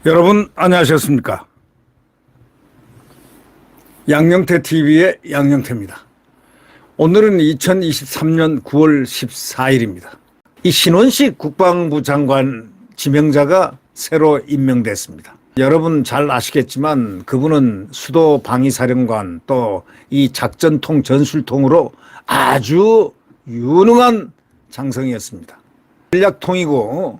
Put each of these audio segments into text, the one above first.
여러분 안녕하셨습니까? 양영태 TV의 양영태입니다. 오늘은 2023년 9월 14일입니다. 이 신원식 국방부 장관 지명자가 새로 임명됐습니다. 여러분 잘 아시겠지만 그분은 수도 방위사령관 또 이 작전통 전술통으로 아주 유능한 장성이었습니다. 전략통이고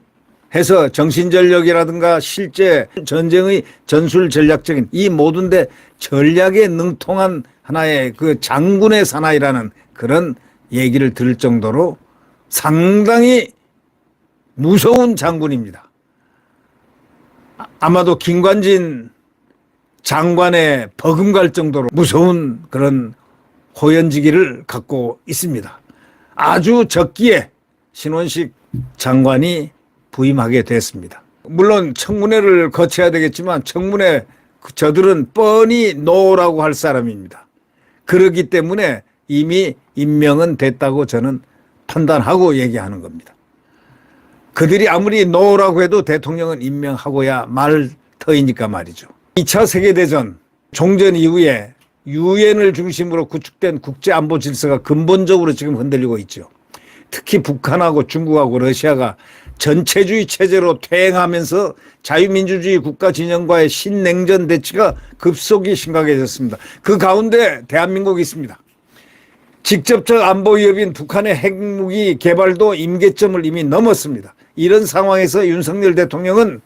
해서 정신전력이라든가 실제 전쟁의 전술 전략적인 이 모든 데 전략에 능통한 하나의 그 장군의 사나이라는 그런 얘기를 들을 정도로 상당히 무서운 장군입니다. 아마도 김관진 장관의 버금갈 정도로 무서운 그런 호연지기를 갖고 있습니다. 아주 적기에 신원식 장관이 부임하게 됐습니다. 물론 청문회를 거쳐야 되겠지만 청문회 저들은 뻔히 노라고 할 사람입니다. 그렇기 때문에 이미 임명은 됐다고 저는 판단하고 얘기하는 겁니다. 그들이 아무리 노라고 해도 대통령은 임명하고야 말 터이니까 말이죠. 2차 세계대전 종전 이후에 유엔을 중심으로 구축된 국제안보 질서가 근본적으로 지금 흔들리고 있죠. 특히 북한하고 중국하고 러시아가 전체주의 체제로 퇴행하면서 자유민주주의 국가 진영과의 신냉전 대치가 급속히 심각해졌습니다. 그 가운데 대한민국이 있습니다. 직접적 안보 위협인 북한의 핵무기 개발도 임계점을 이미 넘었습니다. 이런 상황에서 윤석열 대통령은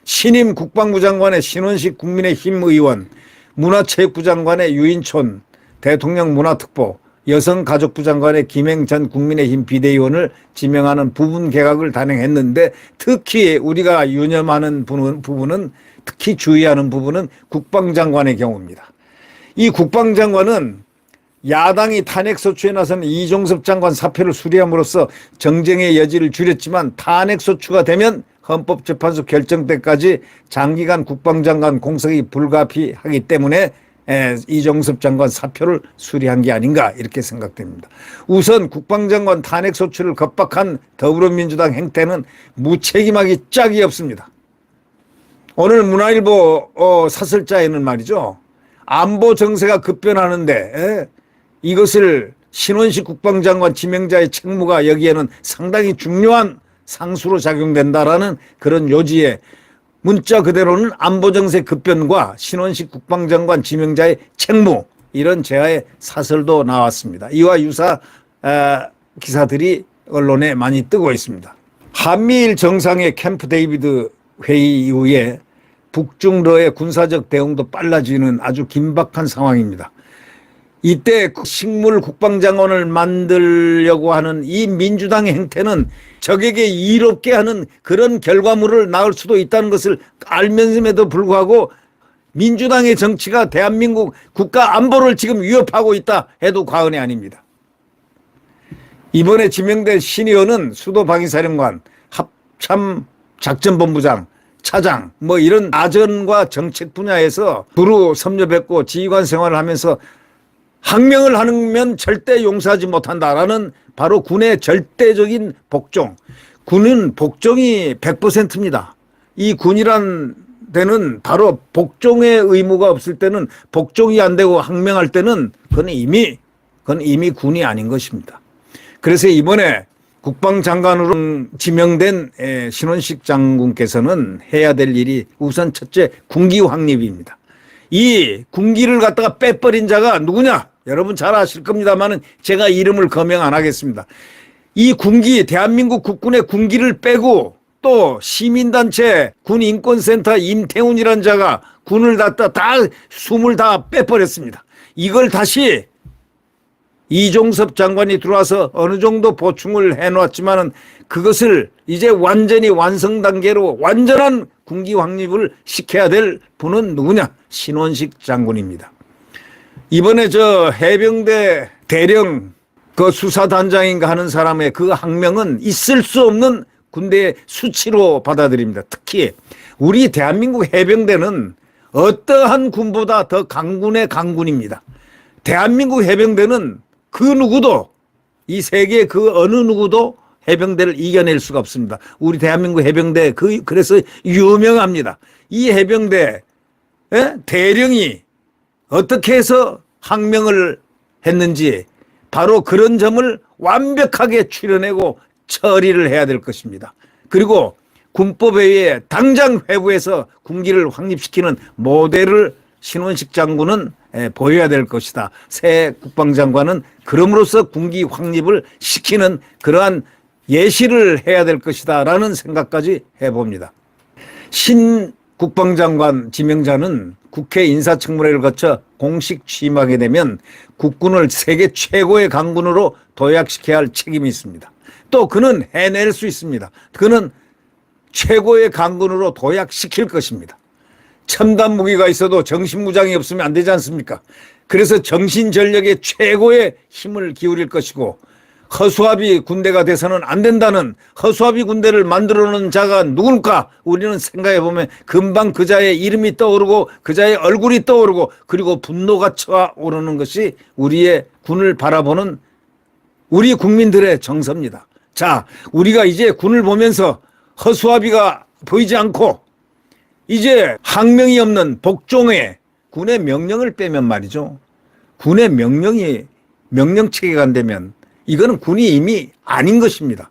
신임 국방부 장관의 신원식 국민의힘 의원, 문화체육부 장관의 유인촌, 대통령 문화특보, 여성가족부 장관의 김행 전 국민의힘 비대위원을 지명하는 부분 개각을 단행했는데 특히 우리가 유념하는 부분은 특히 주의하는 부분은 국방장관의 경우입니다. 이 국방장관은 야당이 탄핵소추에 나선 이종섭 장관 사표를 수리함으로써 정쟁의 여지를 줄였지만 탄핵소추가 되면 헌법재판소 결정 때까지 장기간 국방장관 공석이 불가피하기 때문에 이종섭 장관 사표를 수리한 게 아닌가 이렇게 생각됩니다. 우선 국방장관 탄핵소추를 겁박한 더불어민주당 행태는 무책임하기 짝이 없습니다. 오늘 문화일보 사설자에는 말이죠. 안보 정세가 급변하는데 이것을 신원식 국방장관 지명자의 책무가 여기에는 상당히 중요한 상수로 작용된다라는 그런 요지에 문자 그대로는 안보정세 급변과 신원식 국방장관 지명자의 책무 이런 제하의 사설도 나왔습니다. 이와 유사 기사들이 언론에 많이 뜨고 있습니다. 한미일 정상의 캠프 데이비드 회의 이후에 북중러의 군사적 대응도 빨라지는 아주 긴박한 상황입니다. 이때 식물 국방장관을 만들려고 하는 이 민주당의 행태는 적에게 이롭게 하는 그런 결과물을 낳을 수도 있다는 것을 알면서에도 불구하고 민주당의 정치가 대한민국 국가 안보를 지금 위협하고 있다 해도 과언이 아닙니다. 이번에 지명된 신의원은 수도방위사령관, 합참작전본부장, 차장 뭐 이런 아전과 정책 분야에서 두루 섭렵했고 지휘관 생활을 하면서 항명을 하면 절대 용서하지 못한다라는 바로 군의 절대적인 복종. 군은 복종이 100%입니다. 이 군이란 데는 바로 복종의 의무가 없을 때는 복종이 안 되고 항명할 때는 그건 이미 군이 아닌 것입니다. 그래서 이번에 국방장관으로 지명된 신원식 장군께서는 해야 될 일이 우선 첫째 군기 확립입니다. 이 군기를 갖다가 빼버린 자가 누구냐? 여러분 잘 아실 겁니다만은 제가 이름을 거명 안 하겠습니다. 이 군기, 대한민국 국군의 군기를 빼고 또 시민단체 군인권센터 임태훈이라는 자가 군을 다 숨을 다 빼버렸습니다. 이걸 다시 이종섭 장관이 들어와서 어느 정도 보충을 해놓았지만은 그것을 이제 완전히 완성 단계로 완전한 군기 확립을 시켜야 될 분은 누구냐? 신원식 장군입니다. 이번에 저 해병대 대령 그 수사단장인가 하는 사람의 그 항명은 있을 수 없는 군대의 수치로 받아들입니다. 특히 우리 대한민국 해병대는 어떠한 군보다 더 강군의 강군입니다. 대한민국 해병대는 그 누구도 이 세계 그 어느 누구도 해병대를 이겨낼 수가 없습니다. 우리 대한민국 해병대 그래서 유명합니다. 이 해병대 대령이 어떻게 해서 항명을 했는지 바로 그런 점을 완벽하게 추려내고 처리를 해야 될 것입니다. 그리고 군법에 의해 당장 회부해서 군기를 확립시키는 모델을 신원식 장군은 보여야 될 것이다. 새 국방장관은 그럼으로써 군기 확립을 시키는 그러한 예시를 해야 될 것이다 라는 생각까지 해봅니다. 신 국방장관 지명자는 국회 인사청문회를 거쳐 공식 취임하게 되면 국군을 세계 최고의 강군으로 도약시켜야 할 책임이 있습니다. 또 그는 해낼 수 있습니다. 그는 최고의 강군으로 도약시킬 것입니다. 첨단 무기가 있어도 정신무장이 없으면 안 되지 않습니까? 그래서 정신전력에 최고의 힘을 기울일 것이고 허수아비 군대가 돼서는 안 된다는 허수아비 군대를 만들어 놓은 자가 누굴까? 우리는 생각해 보면 금방 그 자의 이름이 떠오르고 그 자의 얼굴이 떠오르고 그리고 분노가 쳐오르는 것이 우리의 군을 바라보는 우리 국민들의 정서입니다. 자, 우리가 이제 군을 보면서 허수아비가 보이지 않고 이제 항명이 없는 복종에 군의 명령을 빼면 말이죠. 군의 명령이 명령체계가 안 되면 이거는 군이 이미 아닌 것입니다.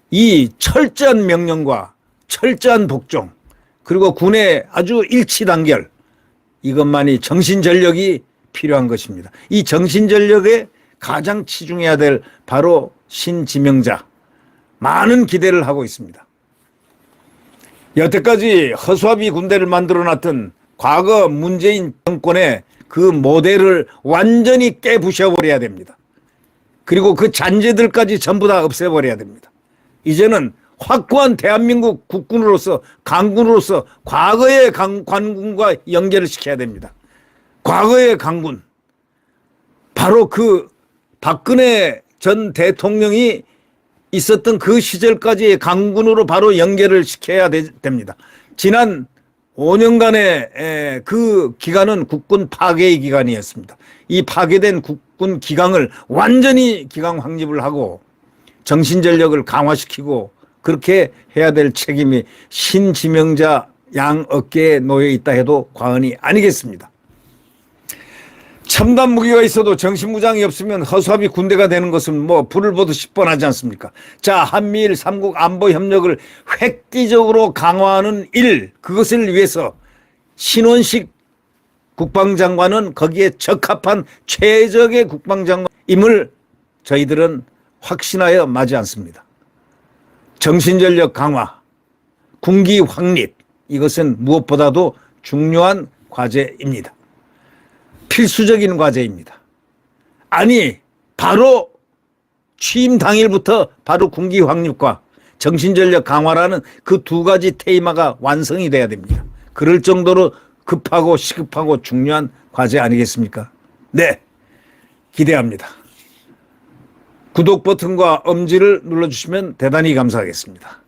이 철저한 명령과 철저한 복종 그리고 군의 아주 일치단결 이것만이 정신전력이 필요한 것입니다. 이 정신전력에 가장 치중해야 될 바로 신지명자 많은 기대를 하고 있습니다. 여태까지 허수아비 군대를 만들어놨던 과거 문재인 정권의 그 모델을 완전히 깨부셔버려야 됩니다. 그리고 그 잔재들까지 전부 다 없애버려야 됩니다. 이제는 확고한 대한민국 국군으로서 강군으로서 과거의 관군과 연결을 시켜야 됩니다. 과거의 강군 바로 그 박근혜 전 대통령이 있었던 그 시절까지의 강군으로 바로 연결을 시켜야 됩니다. 지난 5년간의 그 기간은 국군 파괴의 기간이었습니다. 이 파괴된 국군 기강을 완전히 기강 확립을 하고 정신전력을 강화시키고 그렇게 해야 될 책임이 신지명자 양 어깨에 놓여 있다 해도 과언이 아니겠습니다. 첨단 무기가 있어도 정신무장이 없으면 허수아비 군대가 되는 것은 뭐 불을 보듯 뻔하지 않습니까? 자, 한미일 3국 안보 협력을 획기적으로 강화하는 일, 그것을 위해서 신원식 국방장관은 거기에 적합한 최적의 국방장관임을 저희들은 확신하여 마지 않습니다. 정신전력 강화, 군기 확립, 이것은 무엇보다도 중요한 과제입니다. 필수적인 과제입니다. 아니, 바로 취임 당일부터 바로 군기 확립과 정신전력 강화라는 그 두 가지 테이마가 완성이 돼야 됩니다. 그럴 정도로 급하고 시급하고 중요한 과제 아니겠습니까? 네, 기대합니다. 구독 버튼과 엄지를 눌러주시면 대단히 감사하겠습니다.